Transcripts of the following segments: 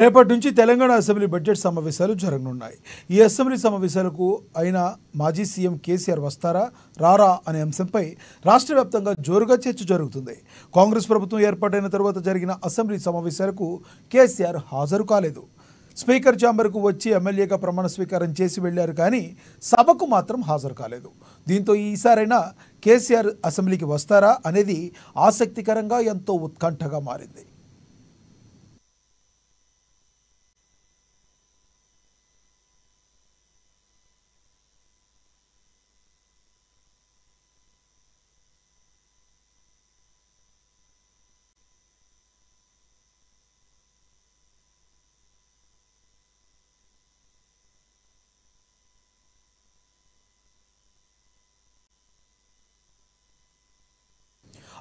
రేపటి నుంచి Telangana assembly budget సమావేశాలు జరగనున్నాయి. ఈ అసెంబ్లీ సమావేశాలకు అయిన మాజీ సీఎం కేసీఆర్ వస్తారా రారా అనే అంశంపై రాష్ట్ర వ్యాప్తంగా జోరుగా చర్చ జరుగుతుంది. కాంగ్రెస్ ప్రభుత్వం ఏర్పాటైన తర్వాత జరిగిన అసెంబ్లీ సమావేశాలకు కేసీఆర్ హాజరు కాలేదు. స్పీకర్ ఛాంబర్కు వచ్చి ఎమ్మెల్యేగా ప్రమాణ స్వీకారం చేసి వెళ్లారు, కానీ సభకు మాత్రం హాజరు కాలేదు. దీంతో ఈసారైనా కేసీఆర్ అసెంబ్లీకి వస్తారా అనేది ఆసక్తికరంగా ఎంతో ఉత్కంఠగా మారింది.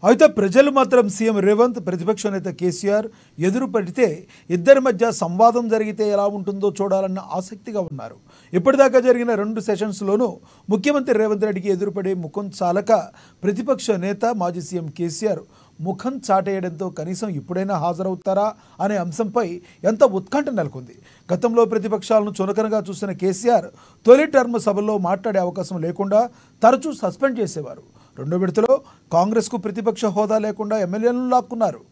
అయితే ప్రజలు మాత్రం సీఎం రేవంత్, ప్రతిపక్ష నేత కేసీఆర్ ఎదురు పడితే ఇద్దరి మధ్య సంవాదం జరిగితే ఎలా ఉంటుందో చూడాలన్న ఆసక్తిగా ఉన్నారు. ఇప్పటిదాకా జరిగిన 2 సెషన్స్లోనూ ముఖ్యమంత్రి రేవంత్ రెడ్డికి ఎదురుపడే ముఖం చాలక ప్రతిపక్ష నేత మాజీ సీఎం కేసీఆర్ ముఖం చాటేయడంతో కనీసం ఇప్పుడైనా హాజరవుతారా అనే అంశంపై ఎంత ఉత్కంఠ నెలకొంది. గతంలో ప్రతిపక్షాలను చునకనగా చూసిన కేసీఆర్ తొలి టర్మ్ సభల్లో మాట్లాడే అవకాశం లేకుండా తరచూ సస్పెండ్ చేసేవారు. రెండో విడతలో కాంగ్రెస్కు ప్రతిపక్ష హోదా లేకుండా ఎమ్మెల్యేలను లాక్కున్నారు.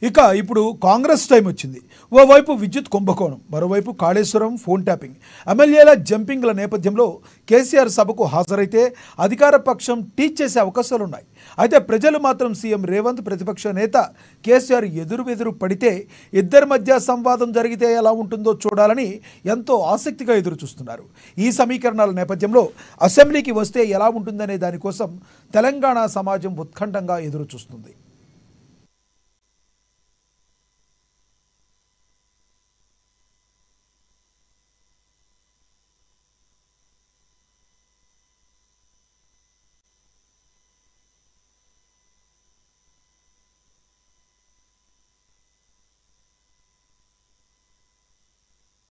ఇక ఇప్పుడు కాంగ్రెస్ టైం వచ్చింది. ఓవైపు విద్యుత్ కుంభకోణం, మరోవైపు కాళేశ్వరం ఫోన్ ట్యాపింగ్, ఎమ్మెల్యేల జంపింగ్ల నేపథ్యంలో కేసీఆర్ సభకు హాజరైతే అధికార పక్షం టీచ్ చేసే అవకాశాలున్నాయి. అయితే ప్రజలు మాత్రం సీఎం రేవంత్, ప్రతిపక్ష నేత కేసీఆర్ ఎదురు పడితే ఇద్దరి మధ్య సంవాదం జరిగితే ఎలా ఉంటుందో చూడాలని ఎంతో ఆసక్తిగా ఎదురు చూస్తున్నారు. ఈ సమీకరణాల నేపథ్యంలో అసెంబ్లీకి వస్తే ఎలా ఉంటుందనే దానికోసం తెలంగాణ సమాజం ఉత్కంఠంగా ఎదురు చూస్తుంది.